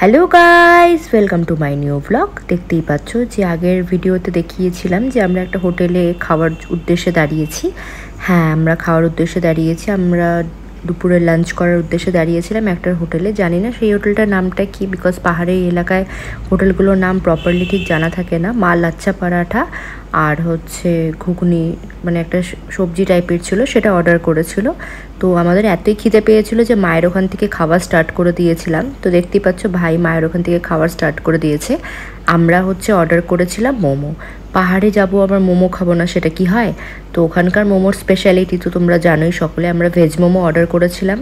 Hello guys, welcome to my new blog. দেখতেই পাচ্ছ যে আগের ভিডিওতে দেখিয়েছিলাম যে আমরা একটা হোটেলে খাওয়ার উদ্দেশ্যে দাঁড়িয়েছি। হ্যাঁ, আমরা খাওয়ার উদ্দেশ্যে দাঁড়িয়েছি। আমরা দুপুরে লাঞ্চ করার উদ্দেশ্যে দাঁড়িয়েছিলাম একটা হোটেলে। জানি না সেই হোটেলটার নামটা কি, বিকজ পাহাড়ি এলাকায় হোটেলগুলোর নাম প্রপারলি ঠিক জানা থাকে না। মা লাচ্ছা পরাঠা আর হচ্ছে ঘুগনি, মানে একটা সবজি টাইপের ছিল, সেটা অর্ডার করেছিল। তো আমাদের এতই খিদে পেয়েছিল যে মায়ের ওখান থেকে খাবার স্টার্ট করে দিয়েছিলাম। তো দেখতেই পাচ্ছ ভাই মায়ের ওখান থেকে খাবার স্টার্ট করে দিয়েছে। আমরা হচ্ছে অর্ডার করেছিলাম মোমো। পাহাড়ে যাব আবার মোমো খাবো না, সেটা কি হয়? তো ওখানকার মোমোর স্পেশালিটি তো তোমরা জানোই সকলে। আমরা ভেজ মোমো অর্ডার করেছিলাম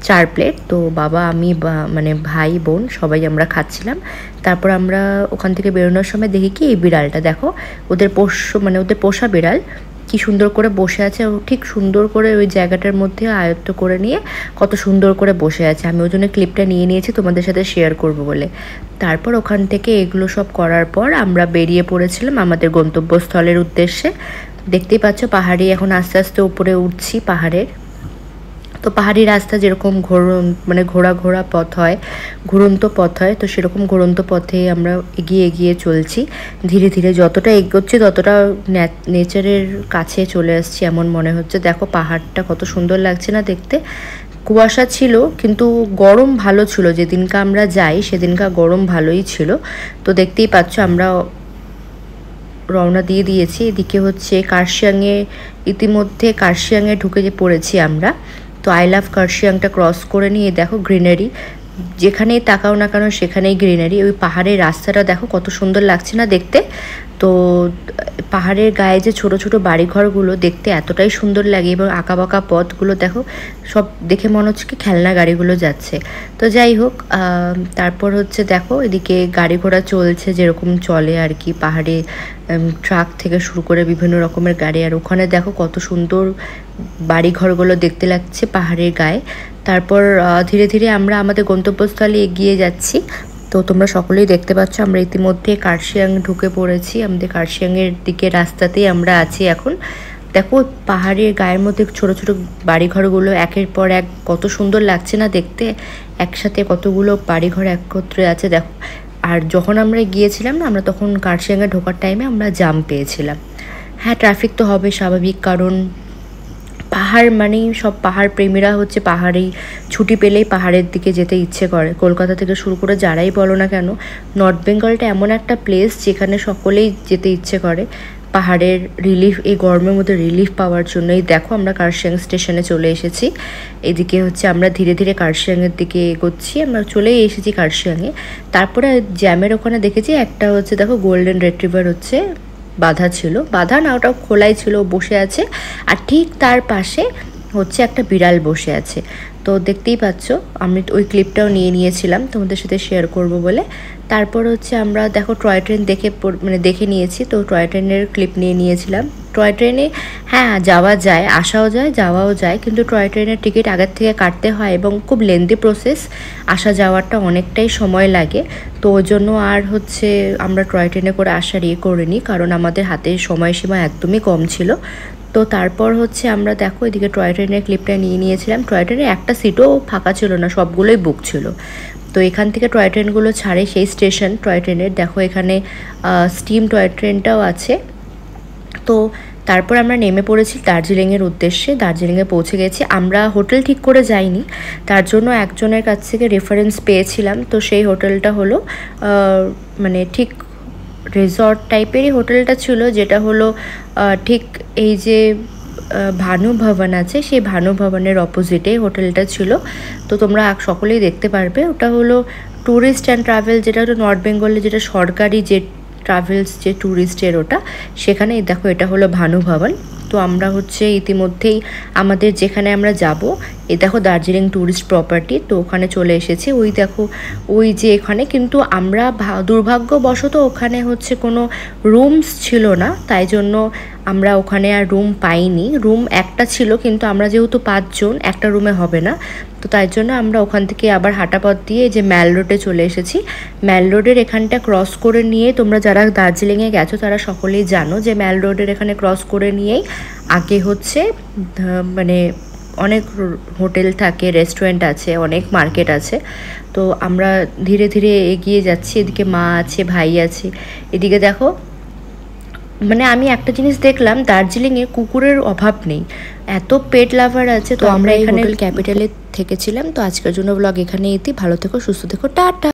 4 প্লেট। তো বাবা, আমি, মানে ভাই বোন সবাই আমরা খাচ্ছিলাম। তারপর আমরা ওখান থেকে বেরোনোর সময় দেখি কি এই বিড়ালটা দেখো, ওদের ওদের পোষা বিড়াল কি সুন্দর করে বসে আছে। ও ঠিক সুন্দর করে ওই জায়গাটার মধ্যে আয়ত্ত করে নিয়ে কত সুন্দর করে বসে আছে। আমি ওই জন্য ক্লিপটা নিয়ে নিয়েছি তোমাদের সাথে শেয়ার করব বলে। তারপর ওখান থেকে এগুলো সব করার পর আমরা বেরিয়ে পড়েছিলাম আমাদের গন্তব্যস্থলের উদ্দেশ্যে। দেখতেই পাচ্ছ পাহাড়ি এখন আস্তে আস্তে উপরে উঠছি পাহাড়ের। তো পাহাড়ি রাস্তা যেরকম ঘোড়া ঘোড়া পথ হয়, ঘুরন্ত পথ হয়, তো সেরকম ঘুরন্ত পথে আমরা এগিয়ে এগিয়ে চলছি। ধীরে ধীরে যতটা এগোচ্ছি ততটা নেচারের কাছে চলে আসছি এমন মনে হচ্ছে। দেখো পাহাড়টা কত সুন্দর লাগছে না দেখতে। কুয়াশা ছিল কিন্তু গরম ভালো ছিল। যেদিনকা আমরা যাই সেদিনকা গরম ভালোই ছিল। তো দেখতেই পাচ্ছ আমরা রওনা দিয়ে দিয়েছি। এদিকে হচ্ছে কার্শিয়াংয়ে, ইতিমধ্যে কার্শিয়াংয়ে ঢুকে পড়েছি আমরা। তো আই লাভ কার্শিয়াংটা ক্রস করে নিয়ে দেখো গ্রিনারি, যেখানেই তাকাও না কেন সেখানেই গ্রিনারি। ওই পাহাড়ের রাস্তাটা দেখো কত সুন্দর লাগছে না দেখতে। তো পাহাড়ের গায়ে যে ছোট ছোট বাড়িঘরগুলো দেখতে এতটাই সুন্দর লাগে, এবং আঁকাবাঁকা পথগুলো দেখো, সব দেখে মনে হচ্ছে কি খেলনা গাড়িগুলো যাচ্ছে। তো যাই হোক, তারপর হচ্ছে দেখো এদিকে গাড়ি ঘোড়া চলছে যেরকম চলে আর কি পাহাড়ে, ট্রাক থেকে শুরু করে বিভিন্ন রকমের গাড়ি। আর ওখানে দেখো কত সুন্দর বাড়িঘরগুলো দেখতে লাগছে পাহাড়ের গায়ে। তারপর ধীরে ধীরে আমরা আমাদের গন্তব্যস্থলে এগিয়ে যাচ্ছি। তো তোমরা সকলেই দেখতে পাচ্ছ আমরা ইতিমধ্যে কার্শিয়াং ঢুকে পড়েছি। আমাদের কার্শিয়াংয়ের দিকে রাস্তাতেই আমরা আছি এখন। দেখো পাহাড়ের গায়ের মধ্যে ছোট ছোট বাড়িঘরগুলো একের পর এক কত সুন্দর লাগছে না দেখতে। একসাথে কতগুলো বাড়িঘর একত্রে আছে দেখো। আর যখন আমরা গিয়েছিলাম না, আমরা তখন কার্শিয়াংয়ে ঢোকার টাইমে আমরা জাম পেয়েছিলাম। হ্যাঁ, ট্রাফিক তো হবে স্বাভাবিক, কারণ পাহাড় মানেই সব পাহাড় প্রেমীরা হচ্ছে পাহাড়েই ছুটি পেলেই পাহাড়ের দিকে যেতে ইচ্ছে করে। কলকাতা থেকে শুরু করে যারাই বলো না কেন, নর্থ বেঙ্গলটা এমন একটা প্লেস যেখানে সকলেই যেতে ইচ্ছে করে পাহাড়ের রিলিফ, এই গরমের মধ্যে রিলিফ পাওয়ার জন্যই। দেখো আমরা কার্শিয়াং স্টেশনে চলে এসেছি। এদিকে হচ্ছে আমরা ধীরে ধীরে কার্শিয়াংয়ের দিকে এগোচ্ছি। আমরা চলেই এসেছি কার্শিয়াংয়ে। তারপরে জ্যামের ওখানে দেখেছি একটা হচ্ছে দেখো গোল্ডেন রিট্রিভার হচ্ছে বাঁধা ছিল, বাঁধা না, ওটা খোলাই ছিল, বসে আছে। আর ঠিক তার পাশে হচ্ছে একটা বিড়াল বসে আছে। তো দেখতেই পাচ্ছ, আমি ওই ক্লিপটাও নিয়ে নিয়েছিলাম তোমাদের সাথে শেয়ার করব বলে। তারপর হচ্ছে আমরা দেখো টয় ট্রেন দেখে নিয়েছি। তো টয় ট্রেনের ক্লিপ নিয়ে নিয়েছিলাম। টয় ট্রেনে হ্যাঁ যাওয়া যায়, আসাও যায়, যাওয়াও যায়, কিন্তু টয় ট্রেনের টিকিট আগের থেকে কাটতে হয় এবং খুব লেন্দি প্রসেস, আসা যাওয়াটা অনেকটাই সময় লাগে। তো ওই জন্য আর হচ্ছে আমরা টয় ট্রেনে করে আসার করিনি, কারণ আমাদের হাতে সময়সীমা একদমই কম ছিল। তো তারপর হচ্ছে আমরা দেখো এদিকে টয় ট্রেনের ক্লিপটা নিয়ে নিয়েছিলাম। টয় ট্রেনে একটা সিটও ফাঁকা ছিল না, সবগুলোই বুক ছিল। তো এখান থেকে টয় ট্রেনগুলো ছাড়ে সেই স্টেশন টয় ট্রেনের। দেখো এখানে স্টিম টয় ট্রেনটাও আছে। তো তারপর আমরা নেমে পড়েছি দার্জিলিংয়ের উদ্দেশ্যে। দার্জিলিংয়ে পৌঁছে গেছি। আমরা হোটেল ঠিক করে যাইনি, তার জন্য একজনের কাছ থেকে রেফারেন্স পেয়েছিলাম। তো সেই হোটেলটা হলো মানে ঠিক রিসর্ট টাইপেরই হোটেলটা ছিল, যেটা হলো ঠিক এই যে ভানু ভবন আছে সেই ভানু ভবনের অপোজিটে হোটেলটা ছিল। তো তোমরা সকলেই দেখতে পারবে, ওটা হলো ট্যুরিস্ট অ্যান্ড ট্রাভেল, যেটা হলো নর্থ বেঙ্গলে যেটা সরকারি যে ট্রাভেলস যে ট্যুরিস্টের ওটা, সেখানে দেখো এটা হলো ভানু ভবন। তো আমরা হচ্ছে ইতিমধ্যেই আমাদের যেখানে আমরা যাব, এই দেখো দার্জিলিং ট্যুরিস্ট প্রপার্টি, তো ওখানে চলে এসেছি। ওই দেখো ওই যে এখানে, কিন্তু আমরা দুর্ভাগ্যবশত ওখানে হচ্ছে কোনো রুমস ছিল না, তাই জন্য আমরা ওখানে আর রুম পাইনি। রুম একটা ছিল, কিন্তু আমরা যেহেতু 5 জন একটা রুমে হবে না, তো তাই জন্য আমরা ওখান থেকে আবার হাঁটা পথ দিয়ে যে ম্যাল রোডে চলে এসেছি। ম্যাল রোডের এখানটা ক্রস করে নিয়ে, তোমরা যারা দার্জিলিংয়ে গেছো তারা সকলেই জানো যে ম্যাল রোডের এখানে ক্রস করে নিয়েই আগে হচ্ছে মানে অনেক হোটেল থাকে, রেস্টুরেন্ট আছে, অনেক মার্কেট আছে। তো আমরা ধীরে ধীরে এগিয়ে যাচ্ছি। এদিকে মা আছে, ভাই আছে। এদিকে দেখো, মানে আমি একটা জিনিস দেখলাম, দার্জিলিংয়ে কুকুরের অভাব নেই, এত পেট লাভার আছে। তো আমরা এখানে ক্যাপিটালে থেকেছিলাম। তো আজকের জন্য ব্লগ এখানে ভালো থেকো, সুস্থ থেকো, টাটা।